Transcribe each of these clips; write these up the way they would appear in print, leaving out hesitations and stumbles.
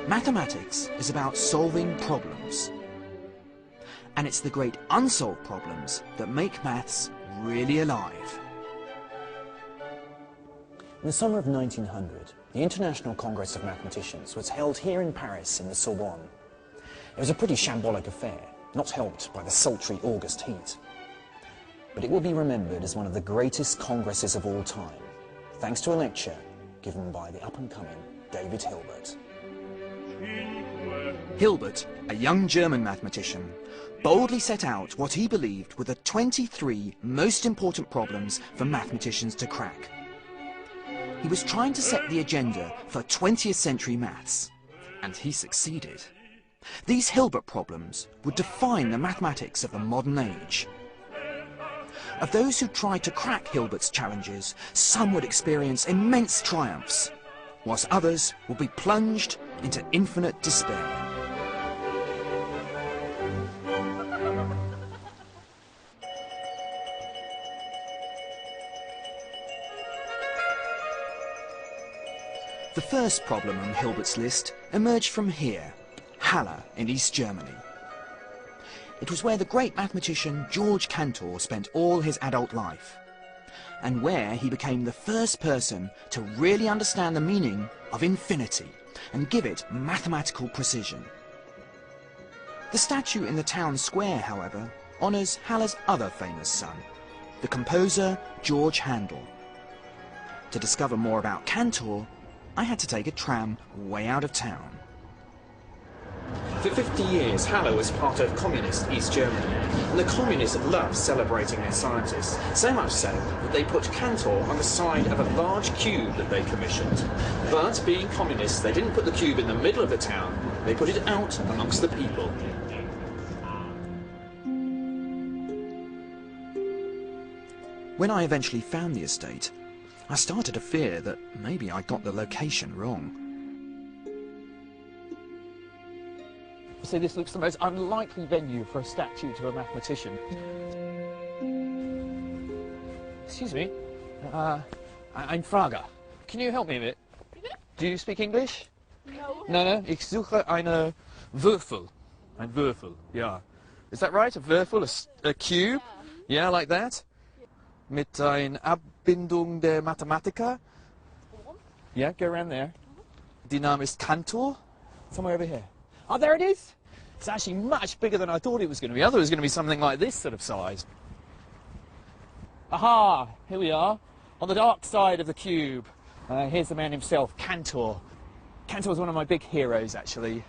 Mathematics is about solving problems. And it's the great unsolved problems that make maths really alive. In the summer of 1900, the International Congress of Mathematicians was held here in Paris in the Sorbonne. It was a pretty shambolic affair, not helped by the sultry August heat. But it will be remembered as one of the greatest congresses of all time, thanks to a lecture given by the up-and-coming David Hilbert. Hilbert, a young German mathematician, boldly set out what he believed were the 23 most important problems for mathematicians to crack. He was trying to set the agenda for 20th century maths, and he succeeded. These Hilbert problems would define the mathematics of the modern age. Of those who tried to crack Hilbert's challenges, some would experience immense triumphs, whilst others would be plunged into infinite despair. The first problem on Hilbert's list emerged from here, Halle in East Germany. It was where the great mathematician George Cantor spent all his adult life, and where he became the first person to really understand the meaning of infinity and give it mathematical precision. The statue in the town square, however, honours Halle's other famous son, the composer George Handel. To discover more about Cantor, I had to take a tram way out of town. For 50 years, Halle was part of communist East Germany, and the communists loved celebrating their scientists, so much so that they put Cantor on the side of a large cube that they commissioned. But, being communists, they didn't put the cube in the middle of the town, they put it out amongst the people. When I eventually found the estate, I started to fear that maybe I got the location wrong. So this looks the most unlikely venue for a statue to a mathematician. Excuse me, ein Frage. Can you help me a bit? Do you speak English? No. No. Ich suche eine Würfel. Ein Würfel, yeah. Is that right? A Würfel, a cube? Yeah, like that? Mit ein Abbindung der Mathematica? Yeah, go around there. Die Name ist Cantor? Somewhere over here. Oh, there it is! It's actually much bigger than I thought it was going to be. I thought it was going to be something like this sort of size. Aha! Here we are, on the dark side of the cube. Here's the man himself, Cantor. Cantor's one of my big heroes, actually.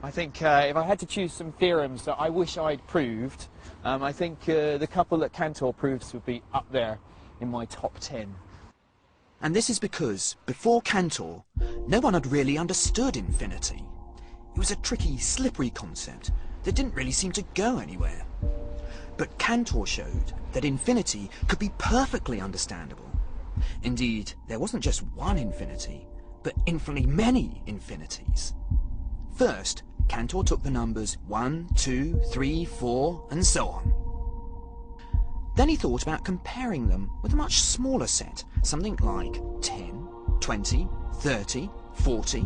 I think if I had to choose some theorems that I wish I'd proved, I think the couple that Cantor proves would be up there in my top 10. And this is because, before Cantor, no one had really understood infinity. It was a tricky, slippery concept that didn't really seem to go anywhere. But Cantor showed that infinity could be perfectly understandable. Indeed, there wasn't just one infinity, but infinitely many infinities. First, Cantor took the numbers 1, 2, 3, 4, and so on. Then he thought about comparing them with a much smaller set, something like 10, 20, 30, 40.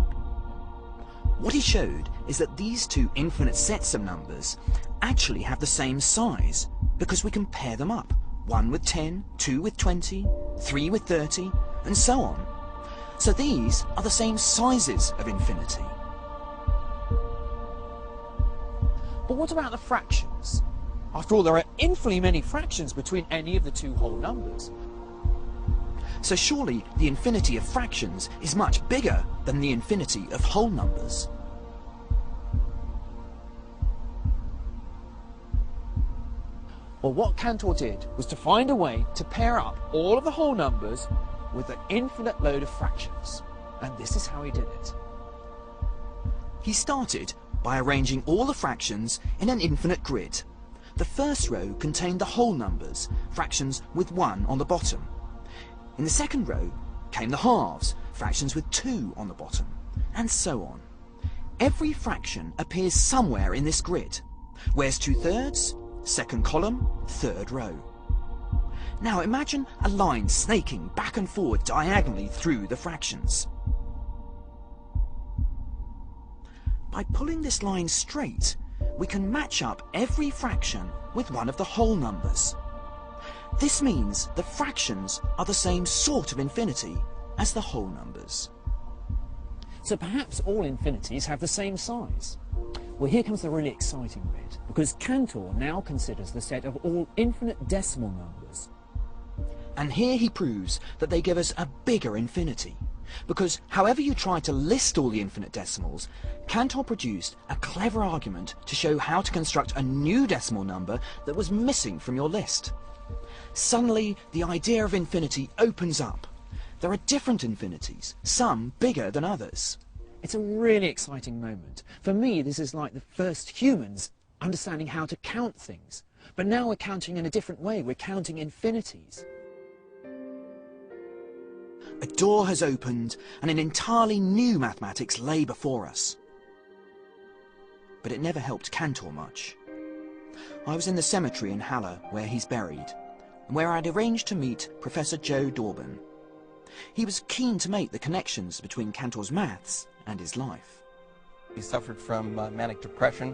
What he showed is that these two infinite sets of numbers actually have the same size, because we can pair them up, 1 with 10, 2 with 20, 3 with 30, and so on. So these are the same sizes of infinity. But what about the fractions? After all, there are infinitely many fractions between any of the two whole numbers. So surely the infinity of fractions is much bigger than the infinity of whole numbers. Well, what Cantor did was to find a way to pair up all of the whole numbers with an infinite load of fractions. And this is how he did it. He started by arranging all the fractions in an infinite grid. The first row contained the whole numbers, fractions with 1 on the bottom. In the second row came the halves, fractions with 2 on the bottom, and so on. Every fraction appears somewhere in this grid. Where's 2/3? Second column, third row. Now imagine a line snaking back and forward diagonally through the fractions. by pulling this line straight, we can match up every fraction with one of the whole numbers. This means the fractions are the same sort of infinity as the whole numbers. So perhaps all infinities have the same size. Well, here comes the really exciting bit, because Cantor now considers the set of all infinite decimal numbers. And here he proves that they give us a bigger infinity, because however you try to list all the infinite decimals, Cantor produced a clever argument to show how to construct a new decimal number that was missing from your list. Suddenly, the idea of infinity opens up. There are different infinities, some bigger than others. It's a really exciting moment. For me, this is like the first humans understanding how to count things. But now we're counting in a different way. We're counting infinities. A door has opened and an entirely new mathematics lay before us. But it never helped Cantor much. I was in the cemetery in Halle where he's buried, and where I'd arranged to meet Professor Joe Dorban. He was keen to make the connections between Cantor's maths and his life. He suffered from manic depression.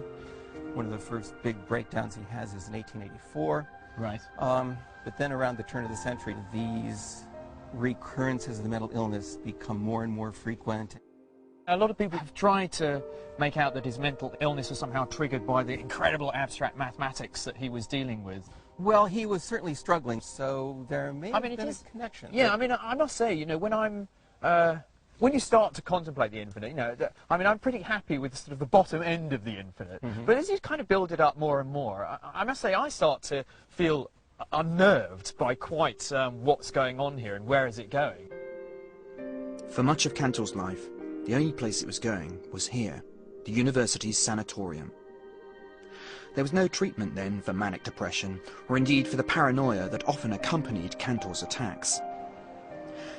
One of the first big breakdowns he has is in 1884. Right. But then around the turn of the century, these recurrences of the mental illness become more and more frequent. A lot of people have tried to make out that his mental illness was somehow triggered by the incredible abstract mathematics that he was dealing with. Well, he was certainly struggling, so there may have been a connection. Yeah, I mean, I must say, you know, when you start to contemplate the infinite, you know, I'm pretty happy with sort of the bottom end of the infinite. But as you kind of build it up more and more, I must say I start to feel unnerved by quite what's going on here and where is it going. For much of Cantor's life, the only place it was going was here, the university's sanatorium. There was no treatment then for manic depression, or indeed for the paranoia that often accompanied Cantor's attacks.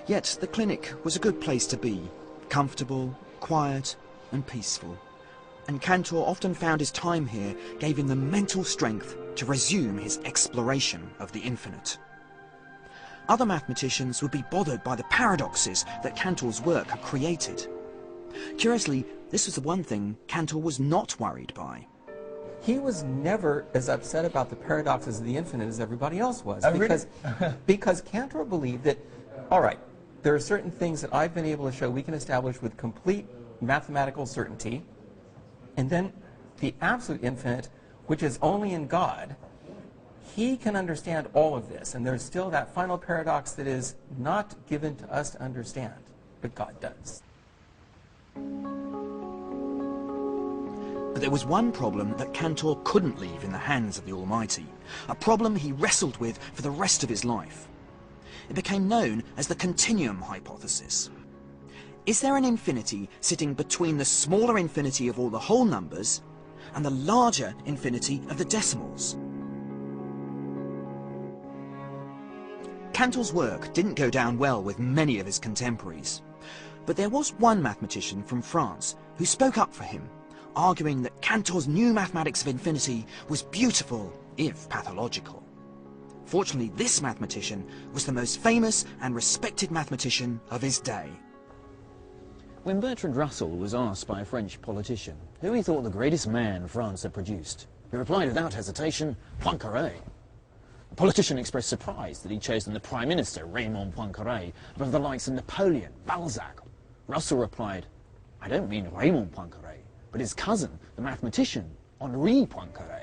Yet the clinic was a good place to be, comfortable, quiet and peaceful. And Cantor often found his time here gave him the mental strength to resume his exploration of the infinite. Other mathematicians would be bothered by the paradoxes that Cantor's work had created. Curiously, this was the one thing Cantor was not worried by. He was never as upset about the paradoxes of the infinite as everybody else was. Oh, really? Because Cantor believed that, all right, there are certain things that I've been able to show we can establish with complete mathematical certainty, and then the absolute infinite, which is only in God, he can understand all of this, and there's still that final paradox that is not given to us to understand, but God does. But there was one problem that Cantor couldn't leave in the hands of the Almighty, a problem he wrestled with for the rest of his life. It became known as the continuum hypothesis. Is there an infinity sitting between the smaller infinity of all the whole numbers and the larger infinity of the decimals? Cantor's work didn't go down well with many of his contemporaries, but there was one mathematician from France who spoke up for him, arguing that Cantor's new mathematics of infinity was beautiful, if pathological. Fortunately, this mathematician was the most famous and respected mathematician of his day. When Bertrand Russell was asked by a French politician who he thought the greatest man France had produced, he replied without hesitation, Poincaré. The politician expressed surprise that he'd chosen the Prime Minister, Raymond Poincaré, above the likes of Napoleon, Balzac. Russell replied, I don't mean Raymond Poincaré, but his cousin, the mathematician, Henri Poincaré.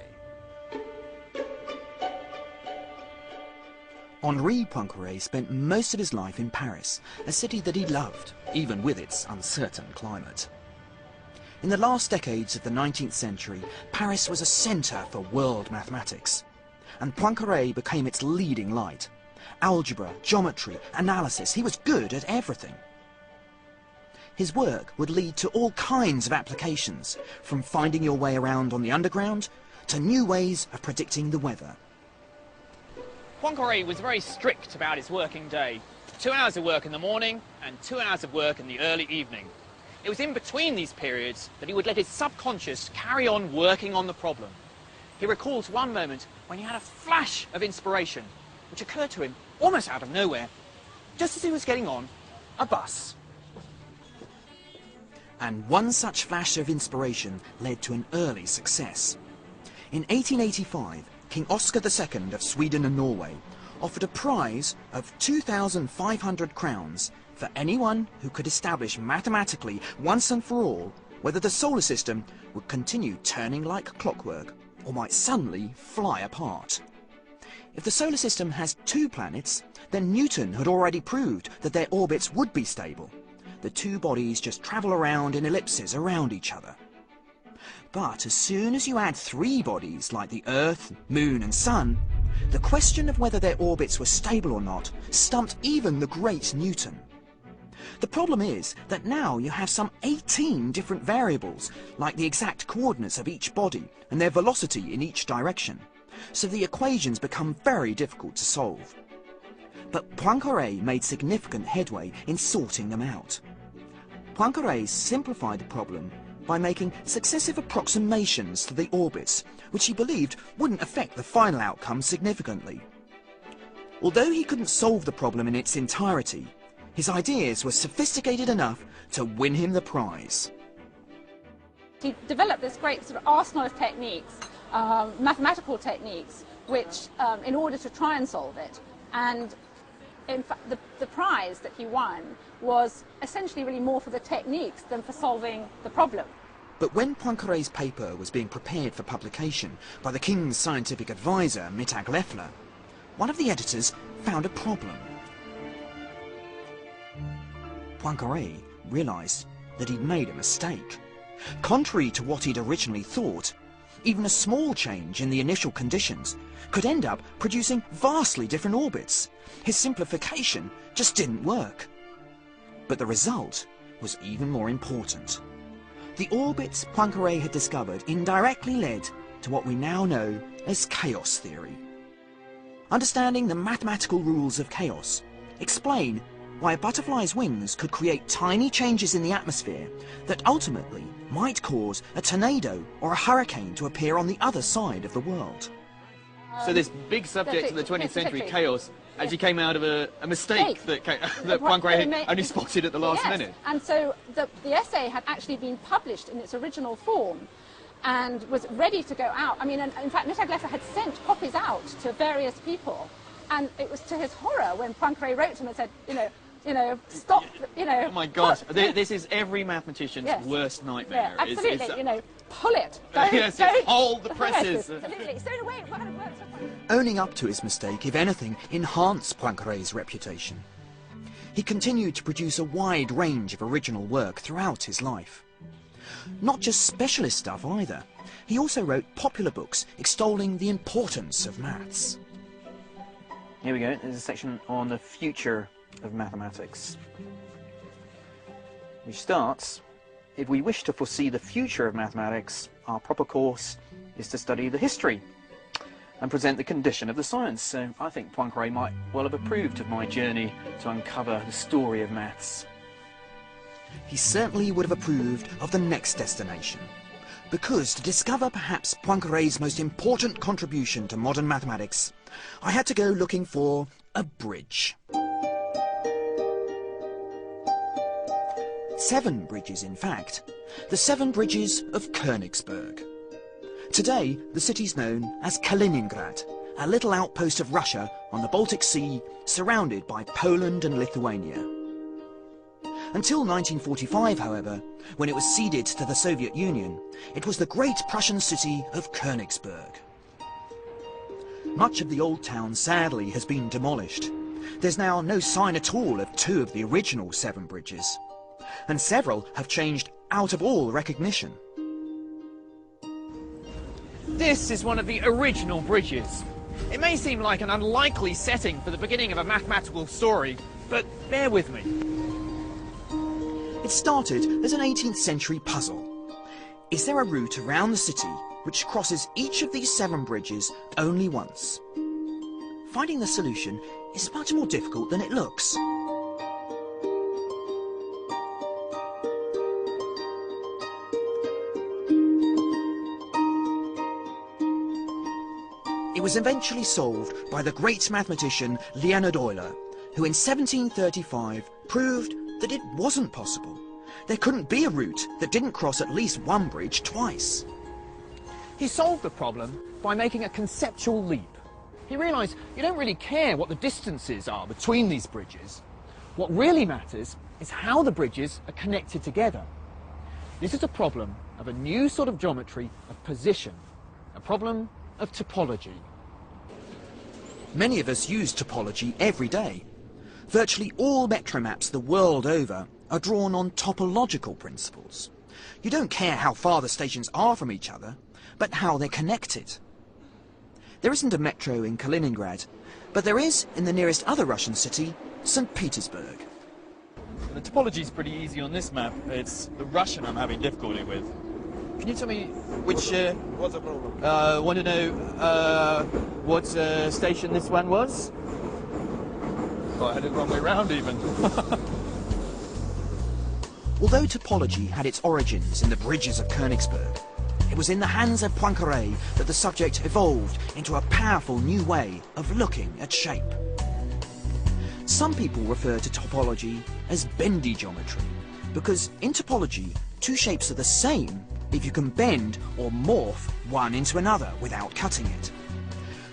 Henri Poincaré spent most of his life in Paris, a city that he loved, even with its uncertain climate. In the last decades of the 19th century, Paris was a centre for world mathematics, and Poincaré became its leading light. Algebra, geometry, analysis, he was good at everything. His work would lead to all kinds of applications, from finding your way around on the underground to new ways of predicting the weather. Poincaré was very strict about his working day. 2 hours of work in the morning and 2 hours of work in the early evening. It was in between these periods that he would let his subconscious carry on working on the problem. He recalls one moment when he had a flash of inspiration, which occurred to him almost out of nowhere, just as he was getting on a bus. And one such flash of inspiration led to an early success. In 1885, King Oscar II of Sweden and Norway offered a prize of 2,500 crowns for anyone who could establish mathematically, once and for all, whether the solar system would continue turning like clockwork or might suddenly fly apart. If the solar system has 2 planets, then Newton had already proved that their orbits would be stable. The 2 bodies just travel around in ellipses around each other. But as soon as you add 3 bodies like the Earth, Moon and Sun, the question of whether their orbits were stable or not stumped even the great Newton. The problem is that now you have some 18 different variables, like the exact coordinates of each body and their velocity in each direction, so the equations become very difficult to solve. But Poincaré made significant headway in sorting them out. Poincaré simplified the problem by making successive approximations to the orbits, which he believed wouldn't affect the final outcome significantly. Although he couldn't solve the problem in its entirety, his ideas were sophisticated enough to win him the prize. He developed this great sort of arsenal of techniques, mathematical techniques, which, in order to try and solve it. And in fact, the prize that he won was essentially really more for the techniques than for solving the problem. But when Poincaré's paper was being prepared for publication by the King's scientific advisor, Mittag Leffler, one of the editors found a problem. Poincaré realised that he'd made a mistake. Contrary to what he'd originally thought, even a small change in the initial conditions could end up producing vastly different orbits. His simplification just didn't work. But the result was even more important. The orbits Poincaré had discovered indirectly led to what we now know as chaos theory. Understanding the mathematical rules of chaos explain why a butterfly's wings could create tiny changes in the atmosphere that ultimately might cause a tornado or a hurricane to appear on the other side of the world. So this big subject of the 20th century, chaos, actually came out of a mistake that Poincaré had only spotted at the last minute. And so the essay had actually been published in its original form and was ready to go out. I mean, in fact, Mittag Leffler had sent copies out to various people, and it was to his horror when Poincaré wrote to him and said, stop, Oh my gosh, this is every mathematician's worst nightmare. Yeah, absolutely, pull it. Yes, hold the presses. Absolutely. So in a way, it works. Owning up to his mistake, if anything, enhanced Poincaré's reputation. He continued to produce a wide range of original work throughout his life. Not just specialist stuff either. He also wrote popular books extolling the importance of maths. Here we go, there's a section on the future of mathematics, which starts: if we wish to foresee the future of mathematics, our proper course is to study the history and present the condition of the science. So I think Poincaré might well have approved of my journey to uncover the story of maths. He certainly would have approved of the next destination, because to discover perhaps Poincaré's most important contribution to modern mathematics, I had to go looking for a bridge. 7 bridges, in fact. The 7 bridges of Königsberg. Today, the city's known as Kaliningrad, a little outpost of Russia on the Baltic Sea, surrounded by Poland and Lithuania. Until 1945, however, when it was ceded to the Soviet Union, it was the great Prussian city of Königsberg. Much of the old town, sadly, has been demolished. There's now no sign at all of 2 of the original 7 bridges, and several have changed out of all recognition. This is one of the original bridges. It may seem like an unlikely setting for the beginning of a mathematical story, but bear with me. It started as an 18th century puzzle. Is there a route around the city which crosses each of these 7 bridges only once? Finding the solution is much more difficult than it looks. It was eventually solved by the great mathematician Leonhard Euler, who in 1735 proved that it wasn't possible, There couldn't be a route that didn't cross at least one bridge twice. He solved the problem by making a conceptual leap. He realised you don't really care what the distances are between these bridges. What really matters is how the bridges are connected together. This is a problem of a new sort of geometry of position, a problem of topology. Many of us use topology every day. Virtually all metro maps the world over are drawn on topological principles. You don't care how far the stations are from each other, but how they're connected. There isn't a metro in Kaliningrad, but there is in the nearest other Russian city, St. Petersburg. The topology's pretty easy on this map. It's the Russian I'm having difficulty with. Can you tell me which... What's the problem? want to know what station this one was? Oh, I had it the wrong way round even. Although topology had its origins in the bridges of Königsberg, it was in the hands of Poincaré that the subject evolved into a powerful new way of looking at shape. Some people refer to topology as bendy geometry, because in topology, two shapes are the same if you can bend or morph one into another without cutting it.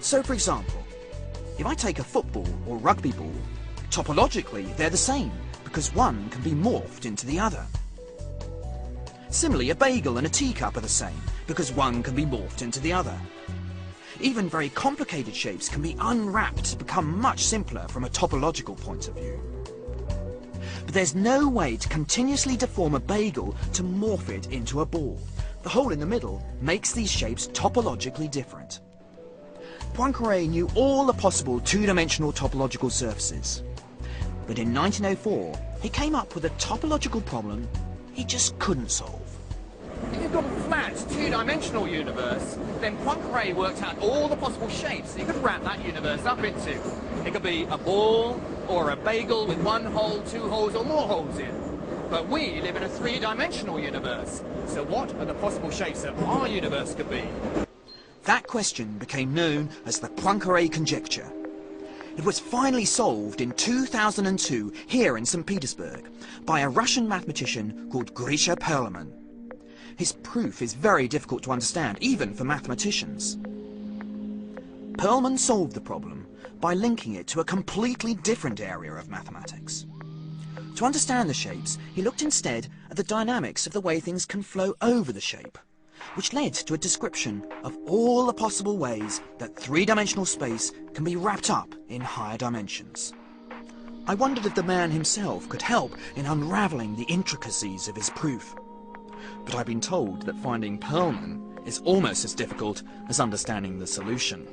So for example, if I take a football or rugby ball, topologically they're the same, because one can be morphed into the other. Similarly, a bagel and a teacup are the same, because one can be morphed into the other. Even very complicated shapes can be unwrapped to become much simpler from a topological point of view. But there's no way to continuously deform a bagel to morph it into a ball. The hole in the middle makes these shapes topologically different. Poincaré knew all the possible two-dimensional topological surfaces. But in 1904, he came up with a topological problem he just couldn't solve. If you've got a flat, two-dimensional universe, then Poincaré worked out all the possible shapes that you could wrap that universe up into. It could be a ball, or a bagel with one hole, two holes, or more holes in. But we live in a three-dimensional universe, so what are the possible shapes that our universe could be? That question became known as the Poincaré conjecture. It was finally solved in 2002 here in St. Petersburg by a Russian mathematician called Grisha Perelman. His proof is very difficult to understand, even for mathematicians. Perelman solved the problem by linking it to a completely different area of mathematics. To understand the shapes, he looked instead at the dynamics of the way things can flow over the shape, which led to a description of all the possible ways that three-dimensional space can be wrapped up in higher dimensions. I wondered if the man himself could help in unravelling the intricacies of his proof. But I've been told that finding Perelman is almost as difficult as understanding the solution.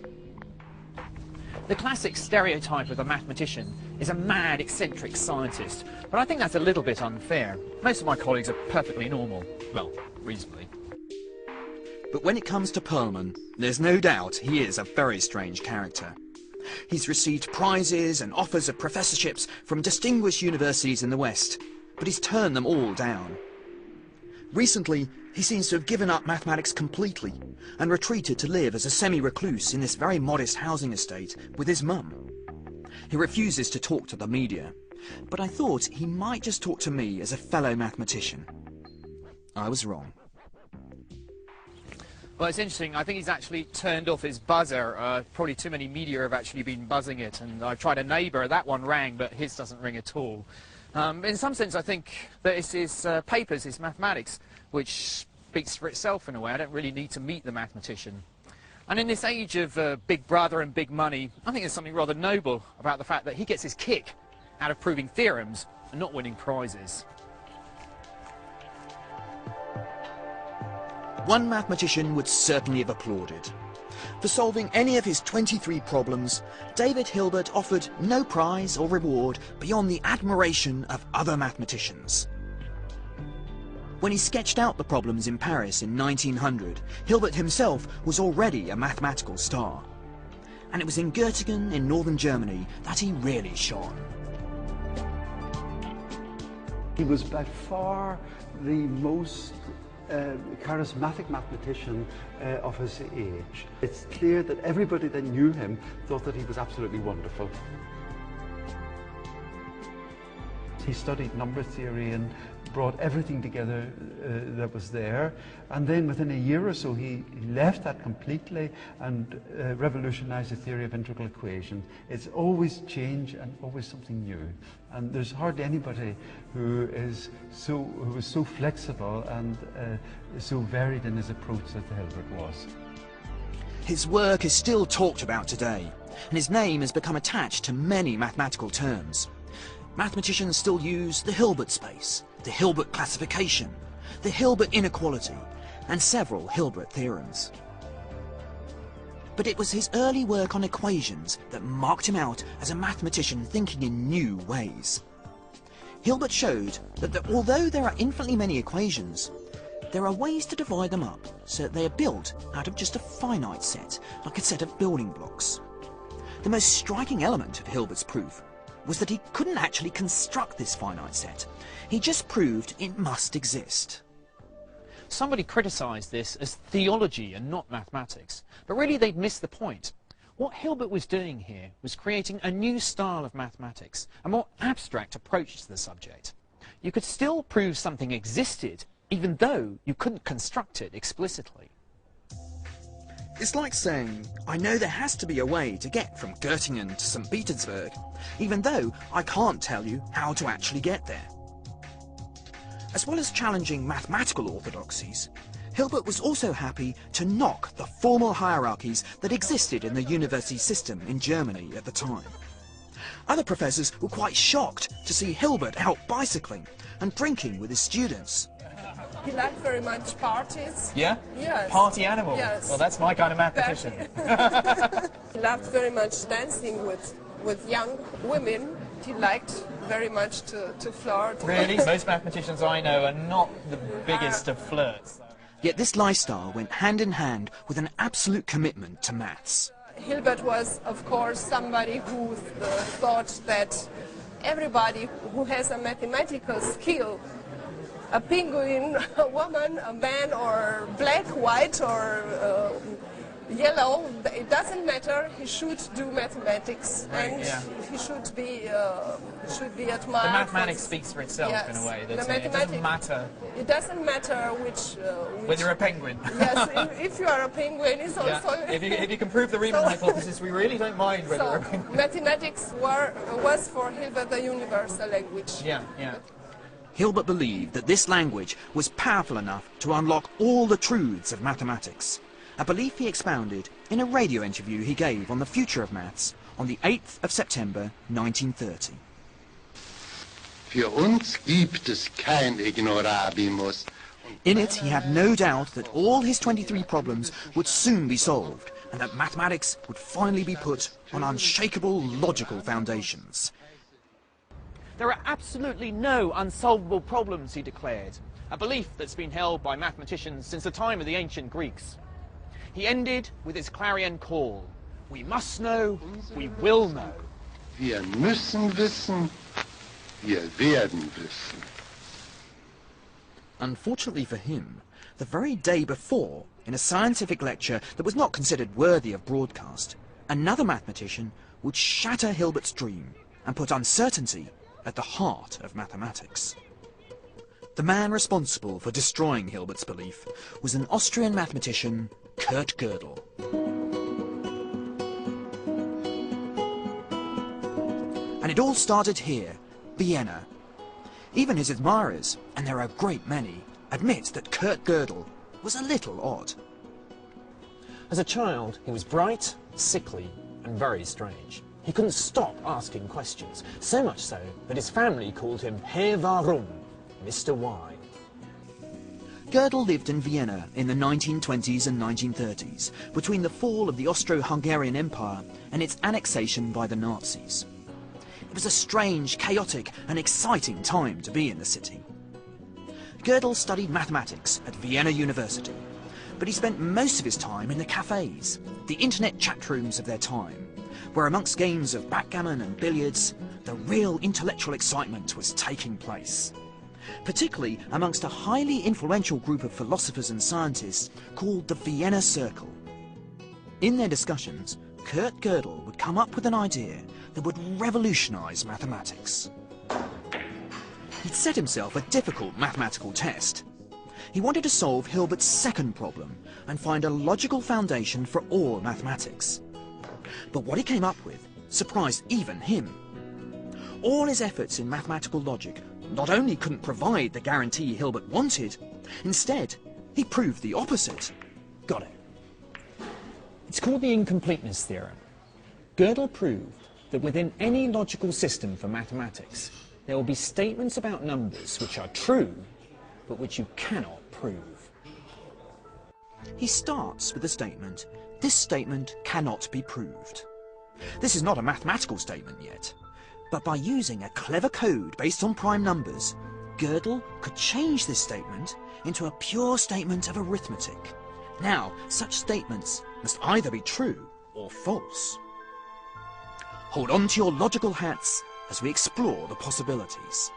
The classic stereotype of a mathematician is a mad, eccentric scientist, but I think that's a little bit unfair. Most of my colleagues are perfectly normal. Well, reasonably. But when it comes to Perelman, there's no doubt he is a very strange character. He's received prizes and offers of professorships from distinguished universities in the West, but he's turned them all down. Recently, he seems to have given up mathematics completely and retreated to live as a semi-recluse in this very modest housing estate with his mum. He refuses to talk to the media, but I thought he might just talk to me as a fellow mathematician. I was wrong. Well, it's interesting. I think he's actually turned off his buzzer. Probably too many media have actually been buzzing it, and I've tried a neighbour. That one rang, but his doesn't ring at all. In some sense, I think that it's his papers, his mathematics, which speaks for itself in a way. I don't really need to meet the mathematician. And in this age of big brother and big money, I think there's something rather noble about the fact that he gets his kick out of proving theorems and not winning prizes. One mathematician would certainly have applauded. For solving any of his 23 problems, David Hilbert offered no prize or reward beyond the admiration of other mathematicians. When he sketched out the problems in Paris in 1900, Hilbert himself was already a mathematical star. And it was in Göttingen in northern Germany that he really shone. He was by far the most charismatic mathematician of his age. It's clear that everybody that knew him thought that he was absolutely wonderful. He studied number theory and brought everything together that was there. And then within a year or so, he left that completely and revolutionized the theory of integral equations. It's always change and always something new. And there's hardly anybody who was so flexible and so varied in his approach that Hilbert was. His work is still talked about today, and his name has become attached to many mathematical terms. Mathematicians still use the Hilbert space, the Hilbert classification, the Hilbert inequality, and several Hilbert theorems. But it was his early work on equations that marked him out as a mathematician thinking in new ways. Hilbert showed that although there are infinitely many equations, there are ways to divide them up so that they are built out of just a finite set, like a set of building blocks. The most striking element of Hilbert's proof was that he couldn't actually construct this finite set. He just proved it must exist. Somebody criticised this as theology and not mathematics, but really they'd missed the point. What Hilbert was doing here was creating a new style of mathematics, a more abstract approach to the subject. You could still prove something existed, even though you couldn't construct it explicitly. It's like saying, I know there has to be a way to get from Göttingen to St. Petersburg, even though I can't tell you how to actually get there. As well as challenging mathematical orthodoxies, Hilbert was also happy to knock the formal hierarchies that existed in the university system in Germany at the time. Other professors were quite shocked to see Hilbert out bicycling and drinking with his students. He liked very much parties. Yeah? Yes. Party animal? Yes. Well, that's my kind of mathematician. He loved very much dancing with young women. He liked very much to flirt. Really? Most mathematicians I know are not the biggest of flirts. Yet this lifestyle went hand in hand with an absolute commitment to maths. Hilbert was, of course, somebody who thought that everybody who has a mathematical skill, a penguin, a woman, a man, or black, white, or yellow, it doesn't matter. He should do mathematics, and he should be admired. The mathematics speaks for itself, yes, in a way. It doesn't matter. It doesn't matter which whether you're a penguin. Yes, if you are a penguin, it's also. Yeah. If you can prove the Riemann hypothesis, we really don't mind whether you're a penguin. Mathematics was for Hilbert a universal language. Yeah, yeah. Hilbert believed that this language was powerful enough to unlock all the truths of mathematics, a belief he expounded in a radio interview he gave on the future of maths on the 8th of September 1930. Für uns gibt es kein Ignorabimus. In it, he had no doubt that all his 23 problems would soon be solved, and that mathematics would finally be put on unshakable logical foundations. There are absolutely no unsolvable problems, he declared, a belief that's been held by mathematicians since the time of the ancient Greeks. He ended with his clarion call: we must know, we will know. Wir müssen wissen, wir werden wissen. Unfortunately for him, the very day before, in a scientific lecture that was not considered worthy of broadcast, another mathematician would shatter Hilbert's dream and put uncertainty at the heart of mathematics. The man responsible for destroying Hilbert's belief was an Austrian mathematician, Kurt Gödel. And it all started here, Vienna. Even his admirers, and there are a great many, admit that Kurt Gödel was a little odd. As a child, he was bright, sickly, and very strange. He couldn't stop asking questions, so much so that his family called him Herr Warum, Mr. Why. Gödel lived in Vienna in the 1920s and 1930s, between the fall of the Austro-Hungarian Empire and its annexation by the Nazis. It was a strange, chaotic and exciting time to be in the city. Gödel studied mathematics at Vienna University, but he spent most of his time in the cafes, the internet chat rooms of their time, where amongst games of backgammon and billiards, the real intellectual excitement was taking place. Particularly amongst a highly influential group of philosophers and scientists called the Vienna Circle. In their discussions, Kurt Gödel would come up with an idea that would revolutionize mathematics. He'd set himself a difficult mathematical test. He wanted to solve Hilbert's second problem and find a logical foundation for all mathematics. But what he came up with surprised even him. All his efforts in mathematical logic not only couldn't provide the guarantee Hilbert wanted, instead, he proved the opposite. Got it. It's called the incompleteness theorem. Gödel proved that within any logical system for mathematics, there will be statements about numbers which are true, but which you cannot prove. He starts with the statement, this statement cannot be proved. This is not a mathematical statement yet, but by using a clever code based on prime numbers, Gödel could change this statement into a pure statement of arithmetic. Now, such statements must either be true or false. Hold on to your logical hats as we explore the possibilities.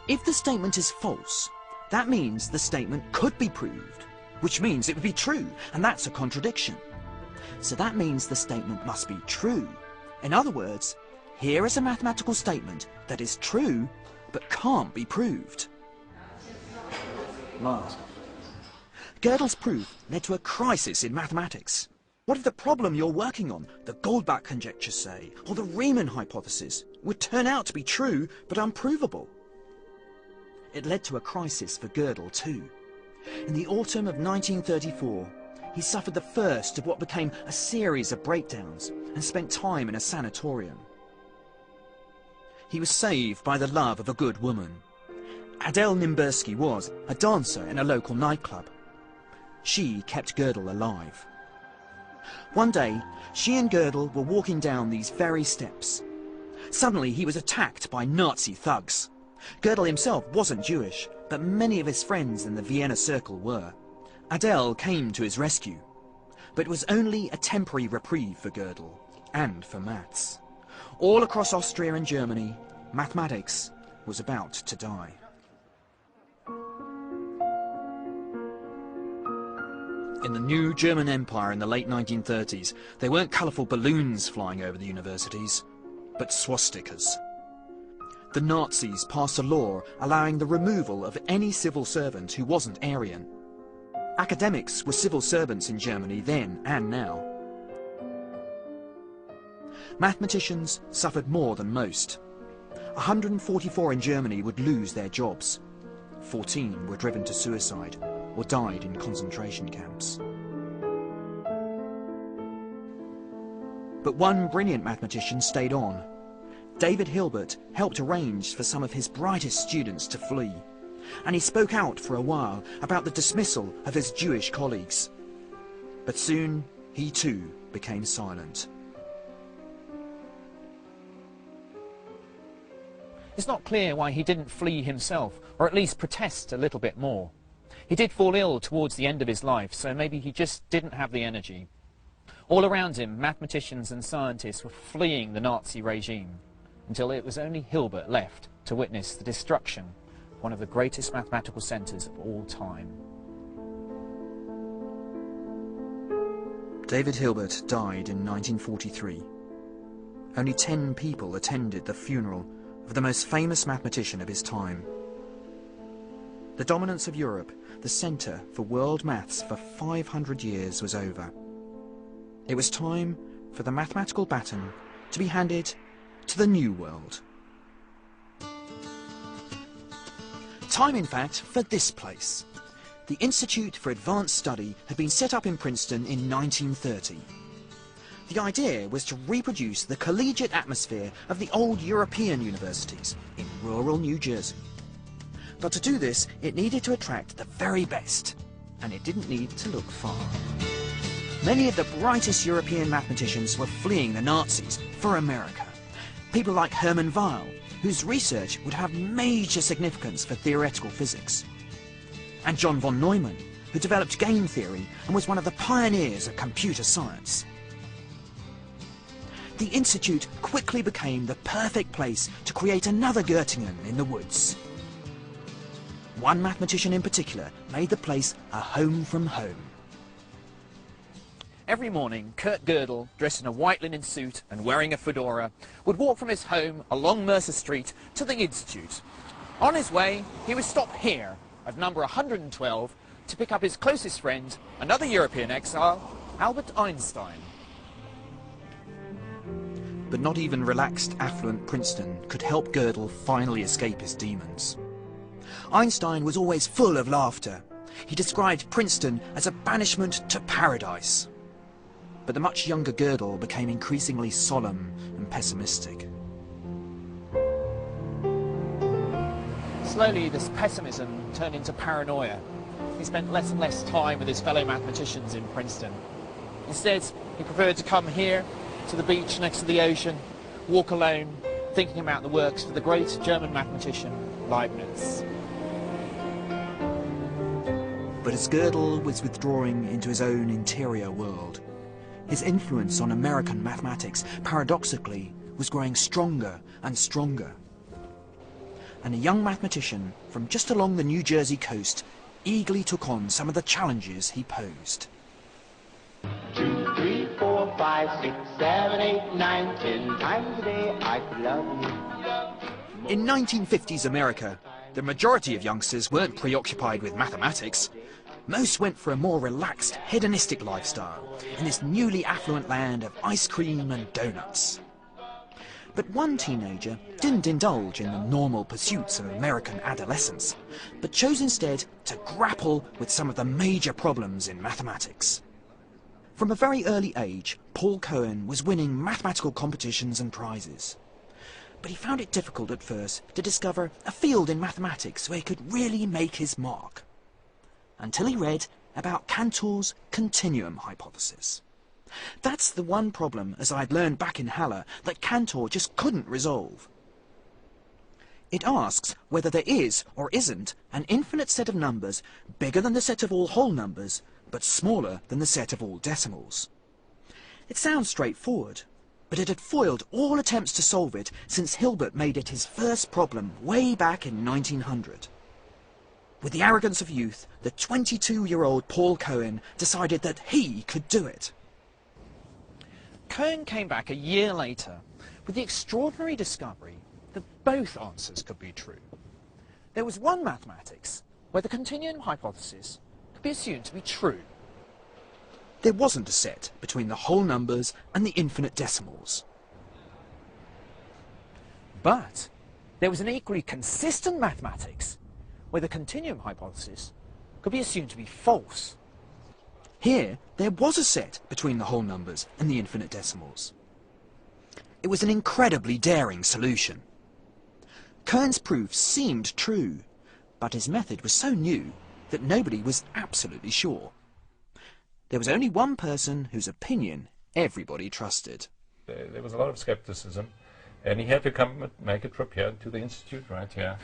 If the statement is false, that means the statement could be proved, which means it would be true, and that's a contradiction. So that means the statement must be true. In other words, here is a mathematical statement that is true, but can't be proved. Mars. Gödel's proof led to a crisis in mathematics. What if the problem you're working on, the Goldbach conjecture say, or the Riemann hypothesis, would turn out to be true but unprovable? It led to a crisis for Gödel too. In the autumn of 1934, he suffered the first of what became a series of breakdowns and spent time in a sanatorium. He was saved by the love of a good woman. Adele Nimbersky was a dancer in a local nightclub. She kept Gödel alive. One day, she and Gödel were walking down these very steps. Suddenly, he was attacked by Nazi thugs. Gödel himself wasn't Jewish, but many of his friends in the Vienna Circle were. Adele came to his rescue. But it was only a temporary reprieve for Gödel, and for maths. All across Austria and Germany, mathematics was about to die. In the new German Empire in the late 1930s, there weren't colourful balloons flying over the universities, but swastikas. The Nazis passed a law allowing the removal of any civil servant who wasn't Aryan. Academics were civil servants in Germany then and now. Mathematicians suffered more than most. 144 in Germany would lose their jobs. 14 were driven to suicide or died in concentration camps. But one brilliant mathematician stayed on. David Hilbert helped arrange for some of his brightest students to flee, and he spoke out for a while about the dismissal of his Jewish colleagues. But soon he too became silent. It's not clear why he didn't flee himself, or at least protest a little bit more. He did fall ill towards the end of his life, so maybe he just didn't have the energy. All around him, mathematicians and scientists were fleeing the Nazi regime, until it was only Hilbert left to witness the destruction of one of the greatest mathematical centres of all time. David Hilbert died in 1943. Only 10 people attended the funeral of the most famous mathematician of his time. The dominance of Europe, the centre for world maths for 500 years, was over. It was time for the mathematical baton to be handed to the new world. Time, in fact, for this place. The Institute for Advanced Study had been set up in Princeton in 1930. The idea was to reproduce the collegiate atmosphere of the old European universities in rural New Jersey. But to do this, it needed to attract the very best, and it didn't need to look far. Many of the brightest European mathematicians were fleeing the Nazis for America. People like Hermann Weyl, whose research would have major significance for theoretical physics. And John von Neumann, who developed game theory and was one of the pioneers of computer science. The Institute quickly became the perfect place to create another Göttingen in the woods. One mathematician in particular made the place a home from home. Every morning, Kurt Gödel, dressed in a white linen suit and wearing a fedora, would walk from his home along Mercer Street to the Institute. On his way, he would stop here at number 112 to pick up his closest friend, another European exile, Albert Einstein. But not even relaxed, affluent Princeton could help Gödel finally escape his demons. Einstein was always full of laughter. He described Princeton as a banishment to paradise. But the much younger Gödel became increasingly solemn and pessimistic. Slowly, this pessimism turned into paranoia. He spent less and less time with his fellow mathematicians in Princeton. Instead, he preferred to come here, to the beach next to the ocean, walk alone, thinking about the works of the great German mathematician, Leibniz. But as Gödel was withdrawing into his own interior world, his influence on American mathematics, paradoxically, was growing stronger and stronger. And a young mathematician from just along the New Jersey coast eagerly took on some of the challenges he posed. 2, 3, 4, 5, 6, 7, 8, 9, 10 times a day I could love you. In 1950s America, the majority of youngsters weren't preoccupied with mathematics. Most went for a more relaxed, hedonistic lifestyle in this newly affluent land of ice cream and donuts. But one teenager didn't indulge in the normal pursuits of American adolescence, but chose instead to grapple with some of the major problems in mathematics. From a very early age, Paul Cohen was winning mathematical competitions and prizes. But he found it difficult at first to discover a field in mathematics where he could really make his mark. Until he read about Cantor's continuum hypothesis. That's the one problem, as I'd learned back in Halle, that Cantor just couldn't resolve. It asks whether there is or isn't an infinite set of numbers bigger than the set of all whole numbers, but smaller than the set of all decimals. It sounds straightforward, but it had foiled all attempts to solve it since Hilbert made it his first problem way back in 1900. With the arrogance of youth, the 22-year-old Paul Cohen decided that he could do it. Cohen came back a year later with the extraordinary discovery that both answers could be true. There was one mathematics where the continuum hypothesis could be assumed to be true. There wasn't a set between the whole numbers and the infinite decimals. But there was an equally consistent mathematics where the continuum hypothesis could be assumed to be false. Here, there was a set between the whole numbers and the infinite decimals. It was an incredibly daring solution. Cohen's proof seemed true, but his method was so new that nobody was absolutely sure. There was only one person whose opinion everybody trusted. There was a lot of skepticism, and he had to make a trip here to the Institute right here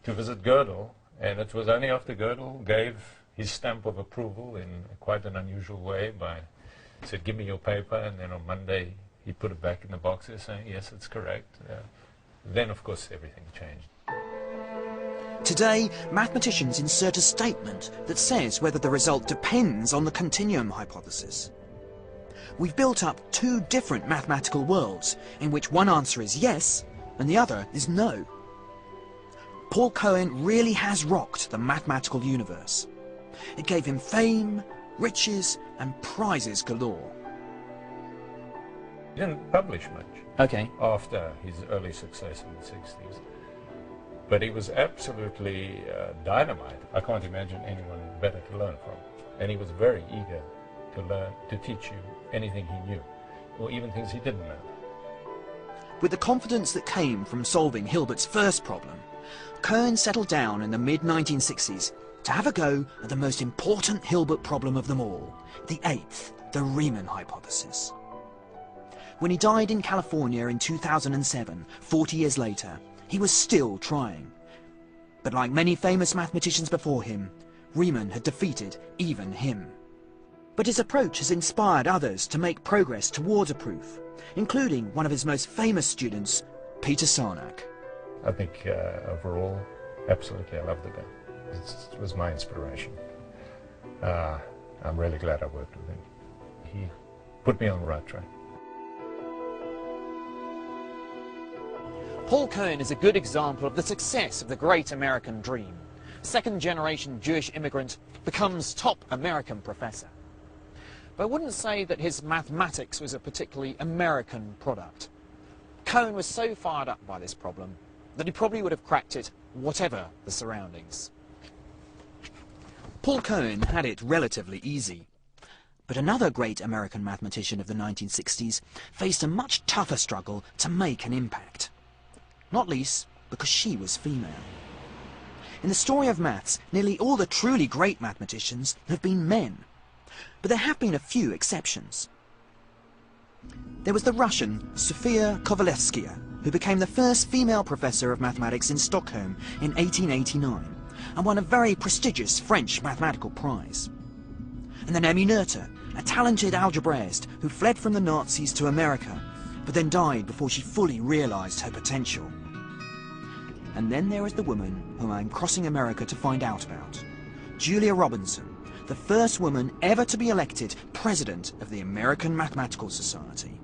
to visit Gödel, and it was only after Gödel gave his stamp of approval in quite an unusual way said, give me your paper, and then on Monday he put it back in the box saying, yes, it's correct. Then, of course, everything changed. Today, mathematicians insert a statement that says whether the result depends on the continuum hypothesis. We've built up two different mathematical worlds, in which one answer is yes, and the other is no. Paul Cohen really has rocked the mathematical universe. It gave him fame, riches, and prizes galore. He didn't publish much after his early success in the 60s. But he was absolutely dynamite. I can't imagine anyone better to learn from. And he was very eager to learn, to teach you anything he knew, or even things he didn't know. With the confidence that came from solving Hilbert's first problem, Cohen settled down in the mid-1960s to have a go at the most important Hilbert problem of them all, the eighth, the Riemann hypothesis. When he died in California in 2007, 40 years later, he was still trying. But like many famous mathematicians before him, Riemann had defeated even him. But his approach has inspired others to make progress towards a proof, including one of his most famous students, Peter Sarnak. I think overall, absolutely, I love the guy. It was my inspiration. I'm really glad I worked with him. He put me on the right track. Paul Cohen is a good example of the success of the great American dream. Second-generation Jewish immigrant becomes top American professor. But I wouldn't say that his mathematics was a particularly American product. Cohen was so fired up by this problem that he probably would have cracked it whatever the surroundings. Paul Cohen had it relatively easy. But another great American mathematician of the 1960s faced a much tougher struggle to make an impact. Not least because she was female. In the story of maths, nearly all the truly great mathematicians have been men. But there have been a few exceptions. There was the Russian Sofia Kovalevskaya, who became the first female professor of mathematics in Stockholm in 1889 and won a very prestigious French mathematical prize. And then Emmy Noether, a talented algebraist who fled from the Nazis to America, but then died before she fully realized her potential. And then there is the woman whom I'm crossing America to find out about, Julia Robinson, the first woman ever to be elected president of the American Mathematical Society.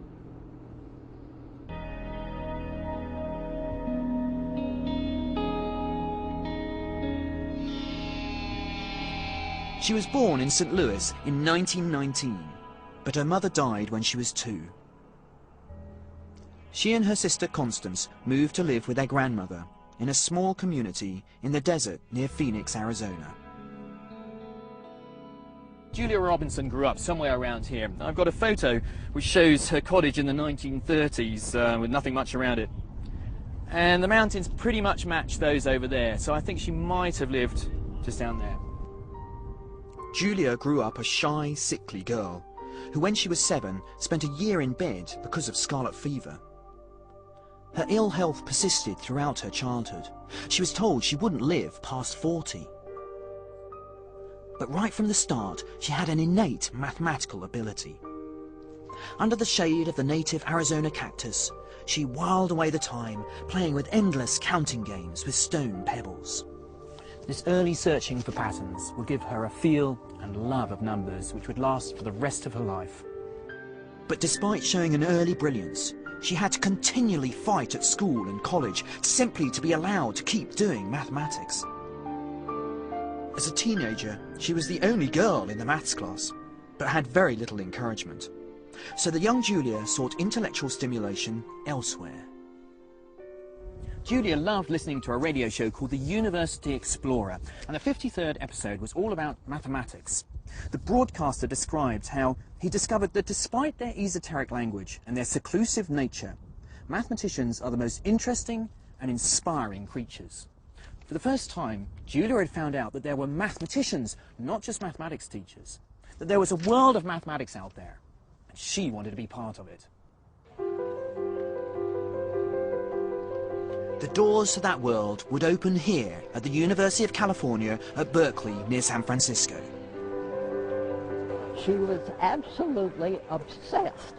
She was born in St. Louis in 1919, but her mother died when she was 2. She and her sister Constance moved to live with their grandmother in a small community in the desert near Phoenix, Arizona. Julia Robinson grew up somewhere around here. I've got a photo which shows her cottage in the 1930s with nothing much around it. And the mountains pretty much match those over there, so I think she might have lived just down there. Julia grew up a shy, sickly girl, who when she was 7 spent a year in bed because of scarlet fever. Her ill health persisted throughout her childhood. She was told she wouldn't live past 40. But right from the start, she had an innate mathematical ability. Under the shade of the native Arizona cactus, she whiled away the time playing with endless counting games with stone pebbles. This early searching for patterns would give her a feel and love of numbers which would last for the rest of her life. But despite showing an early brilliance, she had to continually fight at school and college simply to be allowed to keep doing mathematics. As a teenager, she was the only girl in the maths class, but had very little encouragement. So the young Julia sought intellectual stimulation elsewhere. Julia loved listening to a radio show called The University Explorer, and the 53rd episode was all about mathematics. The broadcaster described how he discovered that despite their esoteric language and their seclusive nature, mathematicians are the most interesting and inspiring creatures. For the first time, Julia had found out that there were mathematicians, not just mathematics teachers, that there was a world of mathematics out there, and she wanted to be part of it. The doors to that world would open here at the University of California at Berkeley near San Francisco. She was absolutely obsessed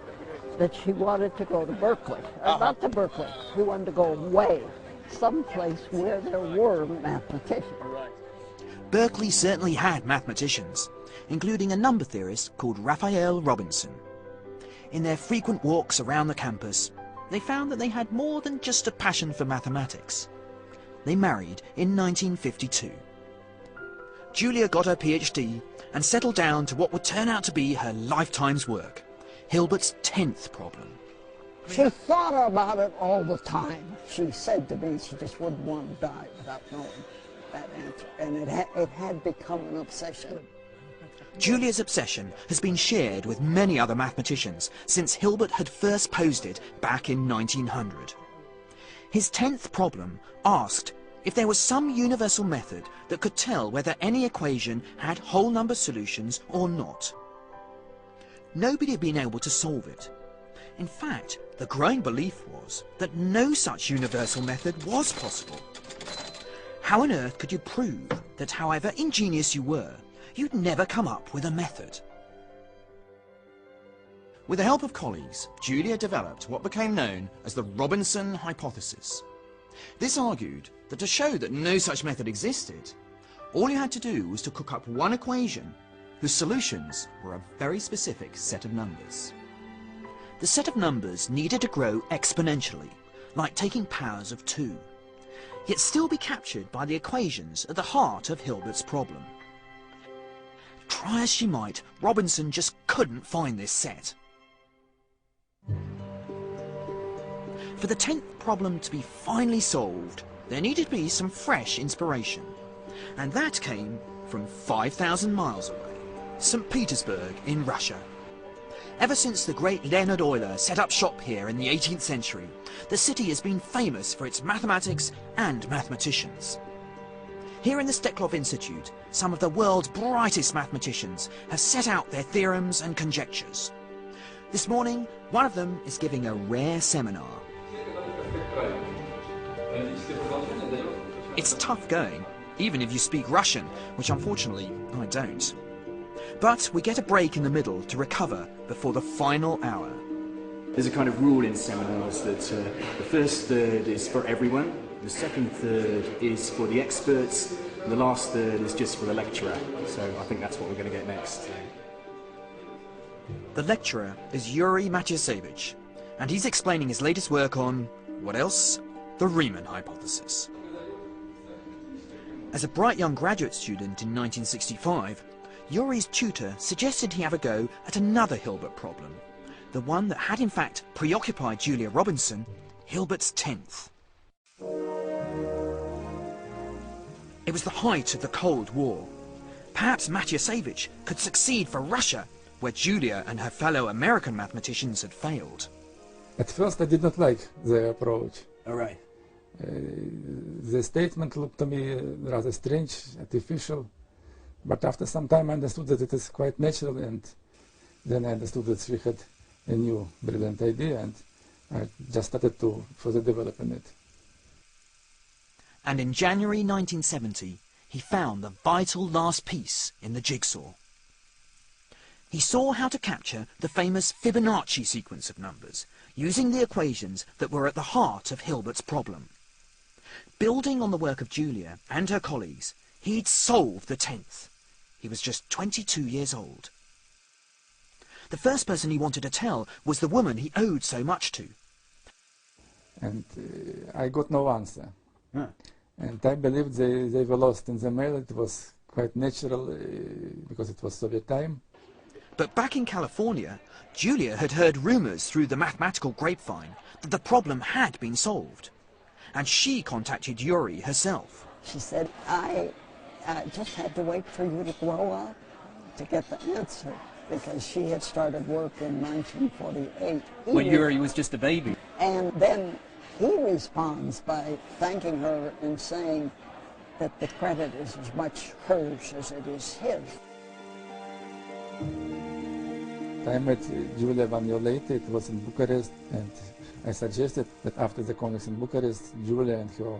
that she wanted to go to Berkeley. Not to Berkeley, she wanted to go away, someplace where there were mathematicians. Berkeley certainly had mathematicians, including a number theorist called Raphael Robinson. In their frequent walks around the campus, they found that they had more than just a passion for mathematics. They married in 1952. Julia got her PhD and settled down to what would turn out to be her lifetime's work, Hilbert's 10th problem. She thought about it all the time. She said to me she just wouldn't want to die without knowing that answer, and it had become an obsession. Julia's obsession has been shared with many other mathematicians since Hilbert had first posed it back in 1900. His 10th problem asked if there was some universal method that could tell whether any equation had whole number solutions or not. Nobody had been able to solve it. In fact, the growing belief was that no such universal method was possible. How on earth could you prove that however ingenious you were, you'd never come up with a method? With the help of colleagues, Julia developed what became known as the Robinson hypothesis. This argued that to show that no such method existed, all you had to do was to cook up one equation whose solutions were a very specific set of numbers. The set of numbers needed to grow exponentially, like taking powers of 2, yet still be captured by the equations at the heart of Hilbert's problem. Try as she might, Robinson just couldn't find this set. For the 10th problem to be finally solved, there needed to be some fresh inspiration. And that came from 5,000 miles away, St. Petersburg in Russia. Ever since the great Leonhard Euler set up shop here in the 18th century, the city has been famous for its mathematics and mathematicians. Here in the Steklov Institute, some of the world's brightest mathematicians have set out their theorems and conjectures. This morning, one of them is giving a rare seminar. It's tough going, even if you speak Russian, which unfortunately I don't. But we get a break in the middle to recover before the final hour. There's a kind of rule in seminars that the first third is for everyone, the second third is for the experts, and the last third is just for the lecturer. So I think that's what we're going to get next. The lecturer is Yuri Matyasevich, and he's explaining his latest work on, what else? The Riemann hypothesis. As a bright young graduate student in 1965, Yuri's tutor suggested he have a go at another Hilbert problem, the one that had in fact preoccupied Julia Robinson, Hilbert's 10th. It was the height of the Cold War. Perhaps Matyasevich could succeed for Russia, where Julia and her fellow American mathematicians had failed. At first I did not like the approach. All right. The statement looked to me rather strange, artificial, but after some time I understood that it is quite natural, and then I understood that she had a new brilliant idea, and I just started to further developing it. And in January 1970, he found the vital last piece in the jigsaw. He saw how to capture the famous Fibonacci sequence of numbers, using the equations that were at the heart of Hilbert's problem. Building on the work of Julia and her colleagues, he'd solved the 10th. He was just 22 years old. The first person he wanted to tell was the woman he owed so much to. And I got no answer. Huh. And I believed they were lost in the mail. It was quite natural because it was Soviet time. But back in California, Julia had heard rumours through the mathematical grapevine that the problem had been solved. And she contacted Yuri herself. She said, I just had to wait for you to grow up to get the answer, because she had started work in 1948. When Yuri was just a baby. And then he responds by thanking her and saying that the credit is as much hers as it is his. I met Julia 1 year later. It was in Bucharest, and I suggested that after the Congress in Bucharest, Julia and her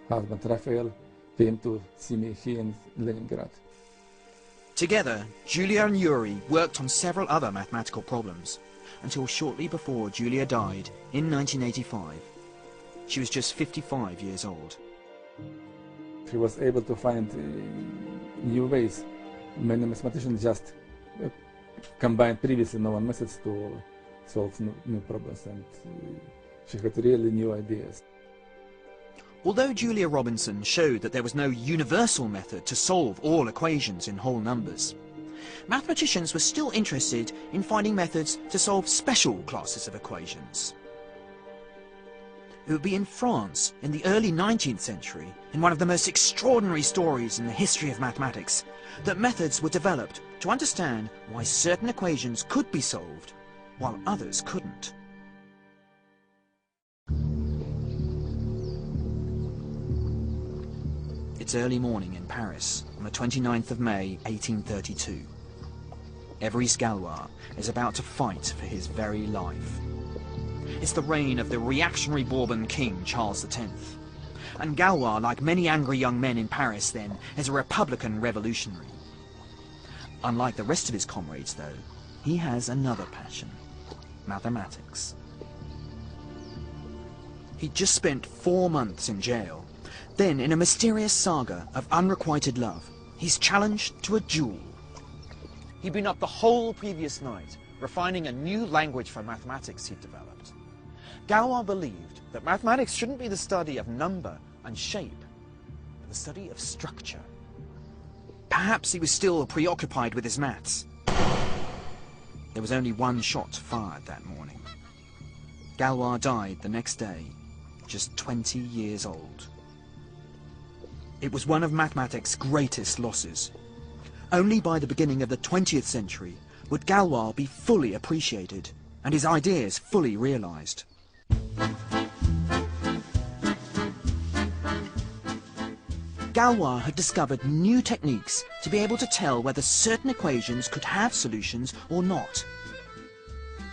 husband Raphael came to see me here in Leningrad. Together, Julia and Yuri worked on several other mathematical problems, until shortly before Julia died in 1985. She was just 55 years old. She was able to find new ways. Many mathematicians just combined previously known methods to solve new problems, and she had really new ideas. Although Julia Robinson showed that there was no universal method to solve all equations in whole numbers, mathematicians were still interested in finding methods to solve special classes of equations. It would be in France in the early 19th century, in one of the most extraordinary stories in the history of mathematics, that methods were developed to understand why certain equations could be solved while others couldn't. It's early morning in Paris on the 29th of May 1832. Every Galois is about to fight for his very life. It's the reign of the reactionary Bourbon king Charles X. And Galois, like many angry young men in Paris then, is a republican revolutionary. Unlike the rest of his comrades though, he has another passion: mathematics. He'd just spent 4 months in jail. Then, in a mysterious saga of unrequited love, he's challenged to a duel. He'd been up the whole previous night, refining a new language for mathematics he'd developed. Galois believed that mathematics shouldn't be the study of number and shape, but the study of structure. Perhaps he was still preoccupied with his maths. There was only one shot fired that morning. Galois died the next day, just 20 years old. It was one of mathematics' greatest losses. Only by the beginning of the 20th century would Galois be fully appreciated and his ideas fully realized. Galois had discovered new techniques to be able to tell whether certain equations could have solutions or not.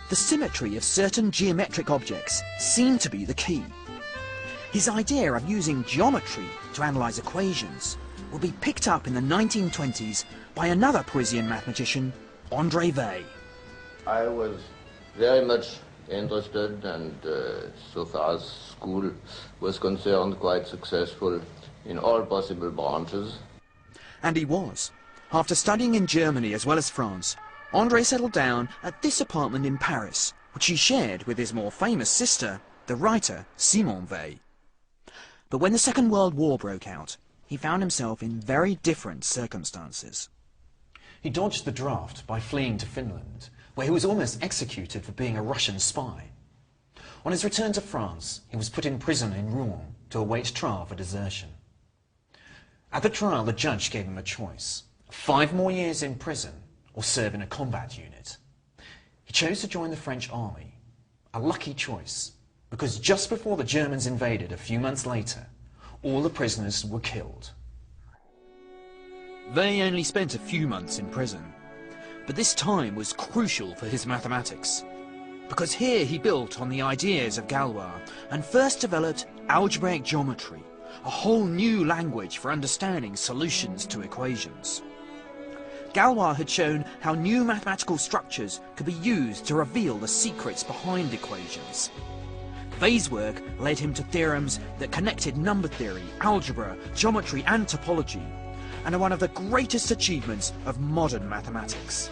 The symmetry of certain geometric objects seemed to be the key. His idea of using geometry to analyze equations would be picked up in the 1920s by another Parisian mathematician, André Weil. I was very much interested and, so far as school was concerned, quite successful in all possible branches. And he was. After studying in Germany as well as France, André settled down at this apartment in Paris, which he shared with his more famous sister, the writer Simone Weil. But when the Second World War broke out, he found himself in very different circumstances. He dodged the draft by fleeing to Finland, where he was almost executed for being a Russian spy. On his return to France, he was put in prison in Rouen to await trial for desertion. At the trial, the judge gave him a choice: 5 more years in prison or serve in a combat unit. He chose to join the French army, a lucky choice, because just before the Germans invaded a few months later, all the prisoners were killed. Weil only spent a few months in prison, but this time was crucial for his mathematics, because here he built on the ideas of Galois and first developed algebraic geometry, a whole new language for understanding solutions to equations. Galois had shown how new mathematical structures could be used to reveal the secrets behind equations. Weil's work led him to theorems that connected number theory, algebra, geometry and topology, and are one of the greatest achievements of modern mathematics.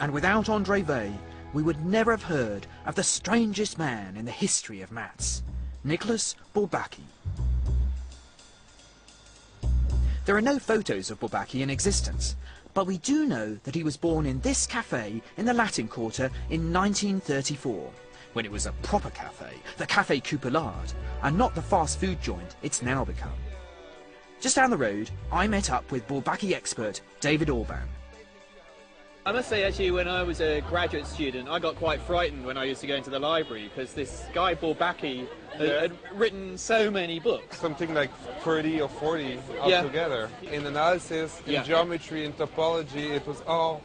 And without André Weil, we would never have heard of the strangest man in the history of maths, Nicolas Bourbaki. There are no photos of Bourbaki in existence, but we do know that he was born in this cafe in the Latin Quarter in 1934, when it was a proper cafe, the Café Coupolade, and not the fast food joint it's now become. Just down the road, I met up with Bourbaki expert David Orban. I must say, actually, when I was a graduate student, I got quite frightened when I used to go into the library, because this guy, Bourbaki, had written so many books. Something like 30 or 40 altogether. In analysis, in geometry, in topology, it was all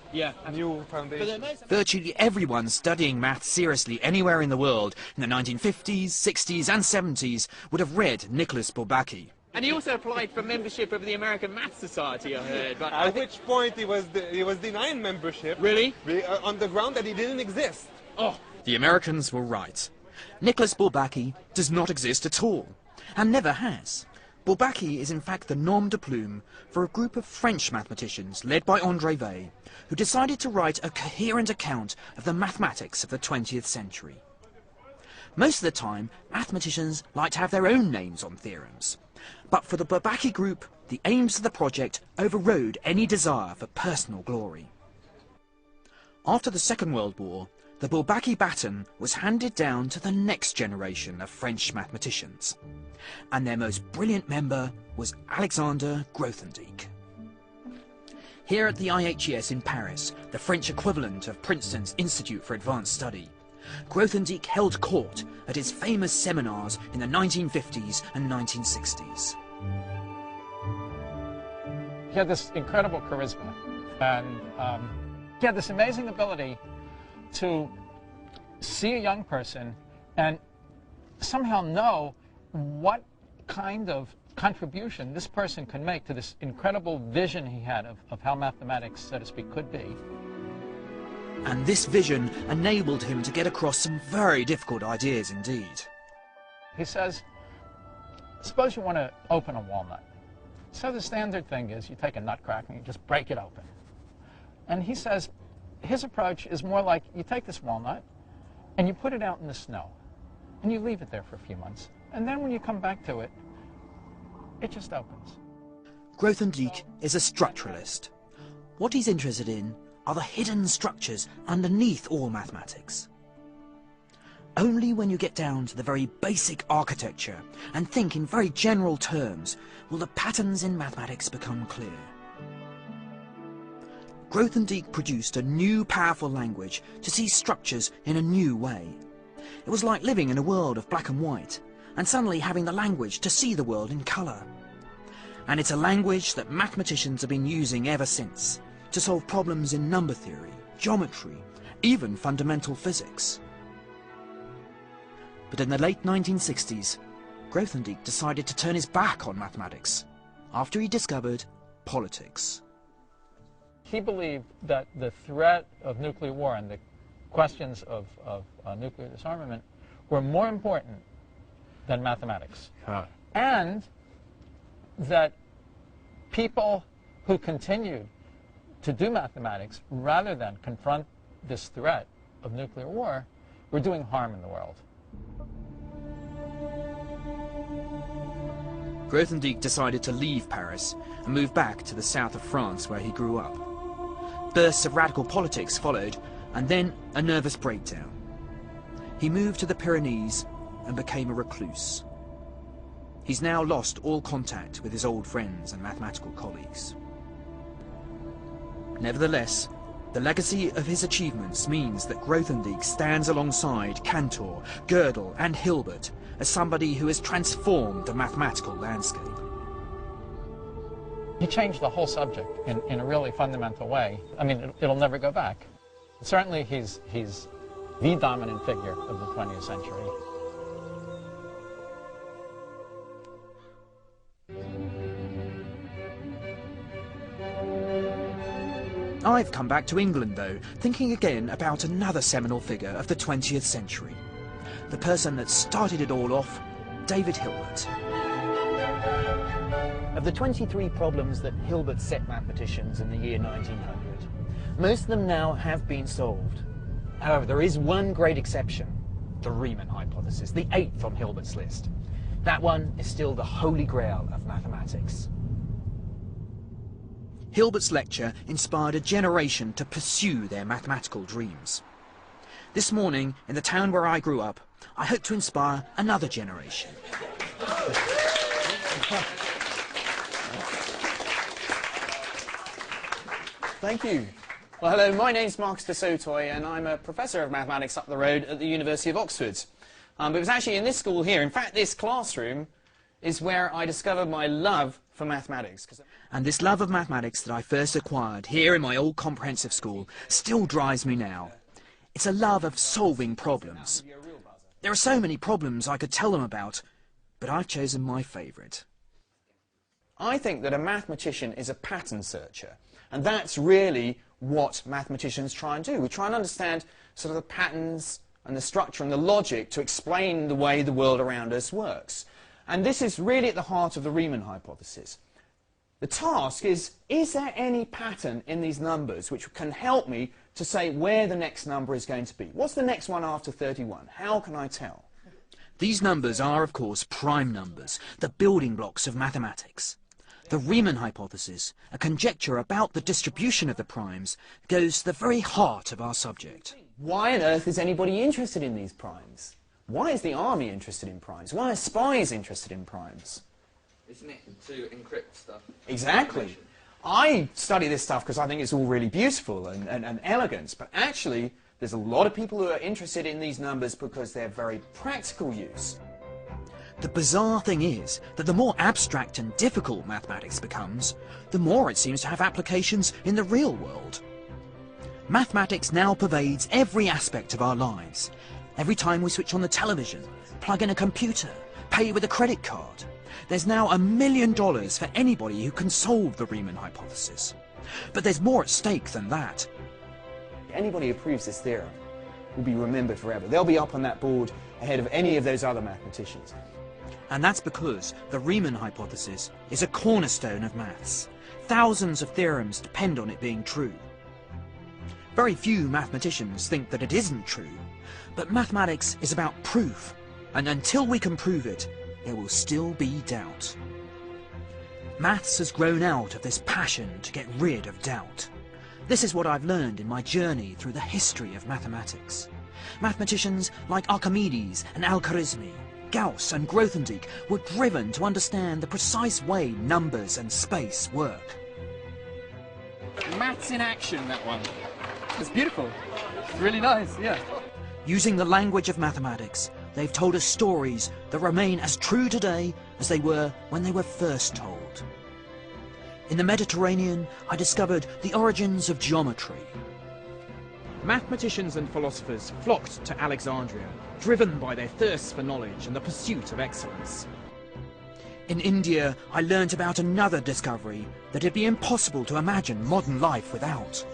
new foundation. Virtually everyone studying maths seriously anywhere in the world in the 1950s, 60s and 70s would have read Nicolas Bourbaki. And he also applied for membership of the American Math Society, I heard. But At which point he was denying membership. Really? On the ground that he didn't exist. Oh. The Americans were right. Nicolas Bourbaki does not exist at all, and never has. Bourbaki is in fact the nom de plume for a group of French mathematicians led by André Weil, who decided to write a coherent account of the mathematics of the 20th century. Most of the time, mathematicians like to have their own names on theorems. But for the Bourbaki group, the aims of the project overrode any desire for personal glory. After the Second World War, the Bourbaki baton was handed down to the next generation of French mathematicians, and their most brilliant member was Alexander Grothendieck. Here at the IHES in Paris, the French equivalent of Princeton's Institute for Advanced Study, Grothendieck held court at his famous seminars in the 1950s and 1960s. He had this incredible charisma, and he had this amazing ability to see a young person and somehow know what kind of contribution this person could make to this incredible vision he had of how mathematics, so to speak, could be. And this vision enabled him to get across some very difficult ideas indeed. He says, suppose you want to open a walnut. So the standard thing is you take a nutcracker and you just break it open. And he says his approach is more like you take this walnut and you put it out in the snow, and you leave it there for a few months, and then when you come back to it, it just opens. Grothendieck is a structuralist. What he's interested in are the hidden structures underneath all mathematics. Only when you get down to the very basic architecture and think in very general terms will the patterns in mathematics become clear. Grothendieck produced a new powerful language to see structures in a new way. It was like living in a world of black and white and suddenly having the language to see the world in colour. And it's a language that mathematicians have been using ever since to solve problems in number theory, geometry, even fundamental physics. But in the late 1960s, Grothendieck decided to turn his back on mathematics after he discovered politics. He believed that the threat of nuclear war and the questions of nuclear disarmament were more important than mathematics. And that people who continued to do mathematics rather than confront this threat of nuclear war were doing harm in the world. Grothendieck decided to leave Paris and move back to the south of France where he grew up. Bursts of radical politics followed, and then a nervous breakdown. He moved to the Pyrenees and became a recluse. He's now lost all contact with his old friends and mathematical colleagues. Nevertheless, the legacy of his achievements means that Grothendieck stands alongside Cantor, Gödel and Hilbert as somebody who has transformed the mathematical landscape. He changed the whole subject in a really fundamental way. I mean, it'll never go back. Certainly he's the dominant figure of the 20th century. I've come back to England, though, thinking again about another seminal figure of the 20th century. The person that started it all off, David Hilbert. Of the 23 problems that Hilbert set mathematicians in the year 1900, most of them now have been solved. However, there is one great exception, the Riemann hypothesis, the 8th on Hilbert's list. That one is still the holy grail of mathematics. Hilbert's lecture inspired a generation to pursue their mathematical dreams. This morning, in the town where I grew up, I hope to inspire another generation. Thank you. Well, hello, my name's Marcus de Sotoy, and I'm a professor of mathematics up the road at the University of Oxford. But it was actually in this school here, in fact, this classroom, is where I discovered my love for mathematics. And this love of mathematics that I first acquired here in my old comprehensive school still drives me now. It's a love of solving problems. There are so many problems I could tell them about, but I've chosen my favourite. I think that a mathematician is a pattern searcher, and that's really what mathematicians try and do. We try and understand sort of the patterns and the structure and the logic to explain the way the world around us works. And this is really at the heart of the Riemann hypothesis. The task is there any pattern in these numbers which can help me to say where the next number is going to be? What's the next one after 31? How can I tell? These numbers are, of course, prime numbers, the building blocks of mathematics. The Riemann hypothesis, a conjecture about the distribution of the primes, goes to the very heart of our subject. Why on earth is anybody interested in these primes? Why is the army interested in primes? Why are spies interested in primes? Isn't it to encrypt stuff? Exactly. I study this stuff because I think it's all really beautiful and elegant, but actually there's a lot of people who are interested in these numbers because they're very practical use. The bizarre thing is that the more abstract and difficult mathematics becomes, the more it seems to have applications in the real world. Mathematics now pervades every aspect of our lives. Every time we switch on the television, plug in a computer, pay with a credit card, there's now $1 million for anybody who can solve the Riemann hypothesis. But there's more at stake than that. Anybody who proves this theorem will be remembered forever. They'll be up on that board ahead of any of those other mathematicians. And that's because the Riemann hypothesis is a cornerstone of maths. Thousands of theorems depend on it being true. Very few mathematicians think that it isn't true, but mathematics is about proof, and until we can prove it, there will still be doubt. Maths has grown out of this passion to get rid of doubt. This is what I've learned in my journey through the history of mathematics. Mathematicians like Archimedes and Al-Khwarizmi, Gauss and Grothendieck were driven to understand the precise way numbers and space work. Maths in action, that one. It's beautiful. It's really nice, yeah. Using the language of mathematics, they've told us stories that remain as true today as they were when they were first told. In the Mediterranean, I discovered the origins of geometry. Mathematicians and philosophers flocked to Alexandria, driven by their thirst for knowledge and the pursuit of excellence. In India, I learnt about another discovery that it'd be impossible to imagine modern life without.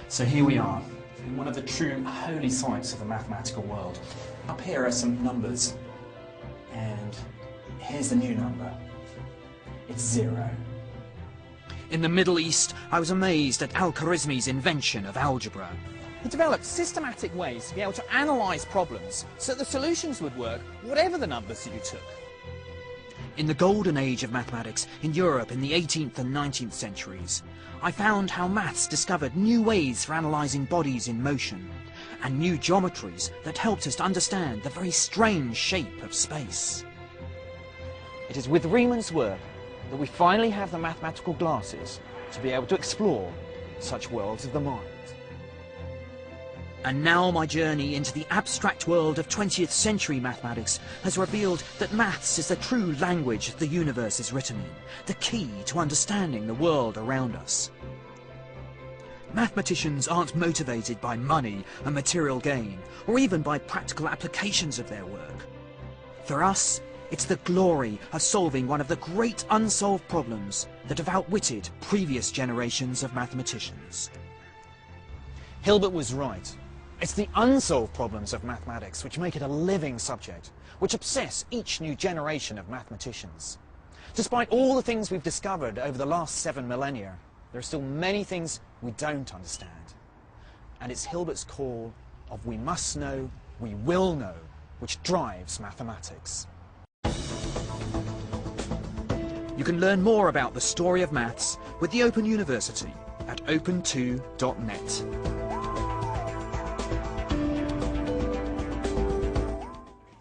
So here we are, in one of the true holy sites of the mathematical world. Up here are some numbers, and here's the new number. It's 0. In the Middle East, I was amazed at Al-Khwarizmi's invention of algebra. He developed systematic ways to be able to analyse problems so that the solutions would work whatever the numbers that you took. In the golden age of mathematics in Europe in the 18th and 19th centuries, I found how maths discovered new ways for analysing bodies in motion, and new geometries that helped us to understand the very strange shape of space. It is with Riemann's work that we finally have the mathematical glasses to be able to explore such worlds of the mind. And now my journey into the abstract world of 20th century mathematics has revealed that maths is the true language the universe is written in, the key to understanding the world around us. Mathematicians aren't motivated by money and material gain, or even by practical applications of their work. For us, it's the glory of solving one of the great unsolved problems that have outwitted previous generations of mathematicians. Hilbert was right. It's the unsolved problems of mathematics which make it a living subject, which obsess each new generation of mathematicians. Despite all the things we've discovered over the last 7 millennia, there are still many things we don't understand. And it's Hilbert's call of we must know, we will know, which drives mathematics. You can learn more about the story of maths with the Open University at open2.net.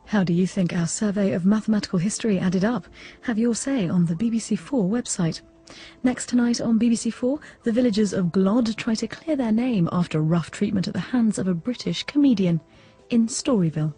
How do you think our survey of mathematical history added up? Have your say on the BBC4 website. Next tonight on BBC4, the villagers of Glod try to clear their name after rough treatment at the hands of a British comedian in Storyville.